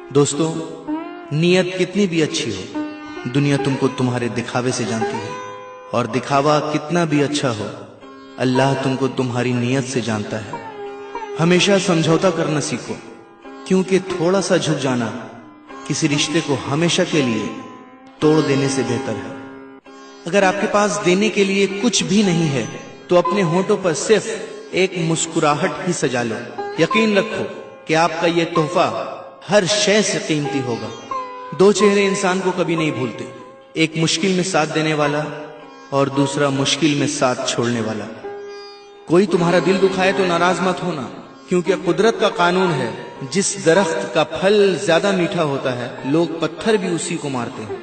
दोस्तों, नीयत कितनी भी अच्छी हो, दुनिया तुमको तुम्हारे दिखावे से जानती है, और दिखावा कितना भी अच्छा हो, अल्लाह तुमको तुम्हारी नीयत से जानता है। हमेशा समझौता करना सीखो, क्योंकि थोड़ा सा झुक जाना किसी रिश्ते को हमेशा के लिए तोड़ देने से बेहतर है। अगर आपके पास देने के लिए कुछ भी नहीं है तो अपने होठों पर सिर्फ एक मुस्कुराहट ही सजा लो। यकीन रखो कि आपका यह तोहफा हर शय से कीमती होगा। दो चेहरे इंसान को कभी नहीं भूलते, एक मुश्किल में साथ देने वाला और दूसरा मुश्किल में साथ छोड़ने वाला। कोई तुम्हारा दिल दुखाए तो नाराज मत होना, क्योंकि कुदरत का कानून है, जिस दरख्त का फल ज्यादा मीठा होता है लोग पत्थर भी उसी को मारते हैं।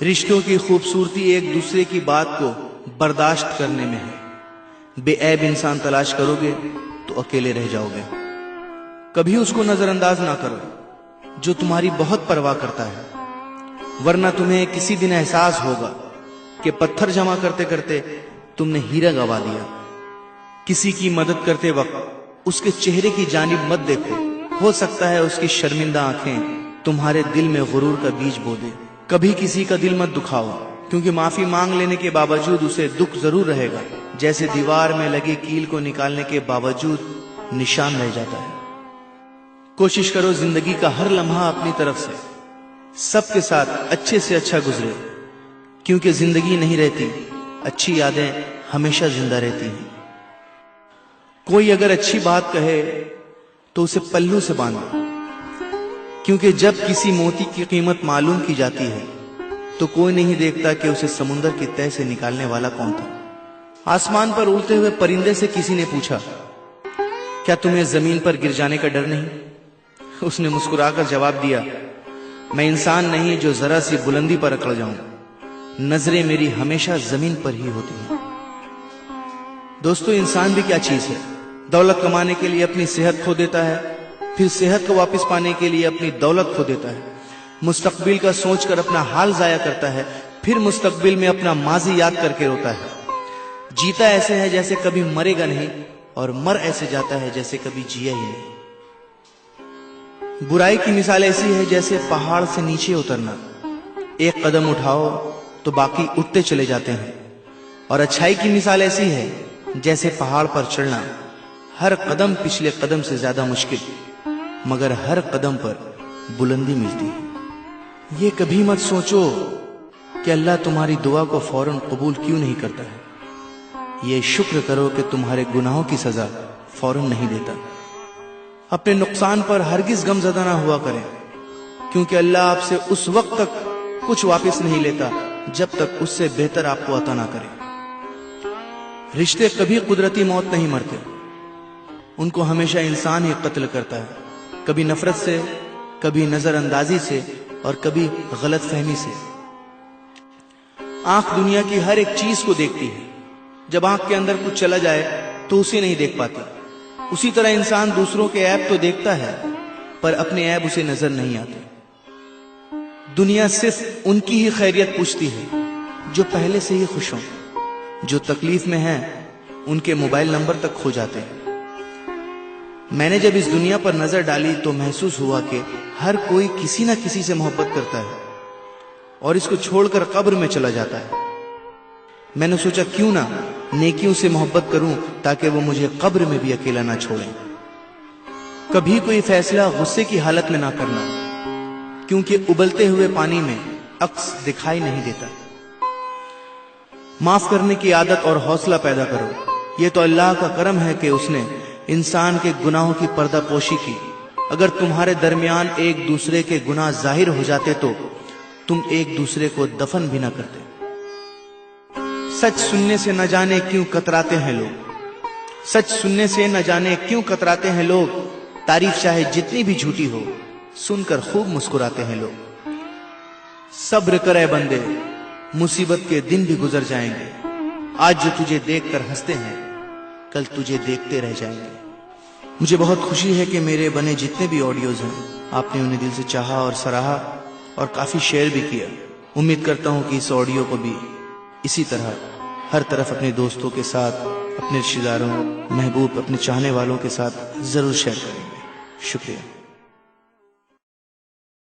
रिश्तों की खूबसूरती एक दूसरे की बात को बर्दाश्त करने में है। बेऐब इंसान तलाश करोगे तो अकेले रह जाओगे। कभी उसको नजरअंदाज ना करो जो तुम्हारी बहुत परवाह करता है, वरना तुम्हें किसी दिन एहसास होगा कि पत्थर जमा करते करते तुमने हीरा गवा दिया। किसी की मदद करते वक्त उसके चेहरे की जानिब मत देखो, हो सकता है उसकी शर्मिंदा आंखें तुम्हारे दिल में गुरूर का बीज बो दे। कभी किसी का दिल मत दुखाओ, क्योंकि माफी मांग लेने के बावजूद उसे दुख जरूर रहेगा, जैसे दीवार में लगी कील को निकालने के बावजूद निशान रह जाता है। कोशिश करो जिंदगी का हर लम्हा अपनी तरफ से सबके साथ अच्छे से अच्छा गुजरे, क्योंकि जिंदगी नहीं रहती, अच्छी यादें हमेशा जिंदा रहती हैं। कोई अगर अच्छी बात कहे तो उसे पल्लू से बांधो, क्योंकि जब किसी मोती की कीमत मालूम की जाती है तो कोई नहीं देखता कि उसे समुंदर की तह से निकालने वाला कौन था। आसमान पर उड़ते हुए परिंदे से किसी ने पूछा, क्या तुम्हें जमीन पर गिर जाने का डर नहीं? उसने मुस्कुराकर जवाब दिया, मैं इंसान नहीं जो जरा सी बुलंदी पर अकड़ जाऊं, नजरें मेरी हमेशा जमीन पर ही होती हैं। दोस्तों, इंसान भी क्या चीज है? दौलत कमाने के लिए अपनी सेहत खो देता है, फिर सेहत को वापस पाने के लिए अपनी दौलत खो देता है। मुस्तकबिल का सोचकर अपना हाल जाया करता है, फिर मुस्तकबिल में अपना माजी याद करके रोता है। जीता ऐसे है जैसे कभी मरेगा नहीं, और मर ऐसे जाता है जैसे कभी जिया ही नहीं। बुराई की मिसाल ऐसी है जैसे पहाड़ से नीचे उतरना, एक कदम उठाओ तो बाकी उठते चले जाते हैं। और अच्छाई की मिसाल ऐसी है जैसे पहाड़ पर चढ़ना, हर कदम पिछले कदम से ज्यादा मुश्किल, मगर हर कदम पर बुलंदी मिलती है। ये कभी मत सोचो कि अल्लाह तुम्हारी दुआ को फौरन कबूल क्यों नहीं करता है। ये शुक्र करो कि तुम्हारे गुनाहों की सजा फौरन नहीं देता। अपने नुकसान पर हरगिज गमज़दा ना हुआ करें, क्योंकि अल्लाह आपसे उस वक्त तक कुछ वापस नहीं लेता जब तक उससे बेहतर आपको अता ना करे। रिश्ते कभी कुदरती मौत नहीं मरते, उनको हमेशा इंसान ही कत्ल करता है, कभी नफरत से, कभी नजरअंदाजी से, और कभी गलत फहमी से। आंख दुनिया की हर एक चीज को देखती है, जब आंख के अंदर कुछ चला जाए तो उसे नहीं देख पाती। उसी तरह इंसान दूसरों के ऐब तो देखता है, पर अपने ऐब उसे नजर नहीं आते। दुनिया सिर्फ उनकी ही खैरियत पूछती है जो पहले से ही खुश हों, जो तकलीफ में हैं उनके मोबाइल नंबर तक खो जाते हैं। मैंने जब इस दुनिया पर नजर डाली तो महसूस हुआ कि हर कोई किसी न किसी से मोहब्बत करता है और इसको छोड़कर कब्र में चला जाता है। मैंने सोचा क्यों ना नेकियों से मोहब्बत करूं ताकि वो मुझे कब्र में भी अकेला ना छोड़ें। कभी कोई फैसला गुस्से की हालत में ना करना, क्योंकि उबलते हुए पानी में अक्स दिखाई नहीं देता। माफ करने की आदत और हौसला पैदा करो। ये तो अल्लाह का करम है कि उसने इंसान के गुनाहों की पर्दापोशी की। अगर तुम्हारे दरमियान एक दूसरे के गुनाह जाहिर हो जाते तो तुम एक दूसरे को दफन भी ना करते। सच सुनने से न जाने क्यों कतराते हैं लोग, सच सुनने से न जाने क्यों कतराते हैं लोग। तारीफ चाहे जितनी भी झूठी हो, सुनकर खूब मुस्कुराते हैं लोग। सब्र करे बंदे, मुसीबत के दिन भी गुजर जाएंगे। आज जो तुझे देखकर हंसते हैं, कल तुझे देखते रह जाएंगे। मुझे बहुत खुशी है कि मेरे बने जितने भी ऑडियोज हैं, आपने उन्हें दिल से चाहा और सराहा और काफी शेयर भी किया। उम्मीद करता हूं कि इस ऑडियो को भी इसी तरह हर तरफ अपने दोस्तों के साथ, अपने रिश्तेदारों, महबूब, अपने चाहने वालों के साथ जरूर शेयर करेंगे। शुक्रिया।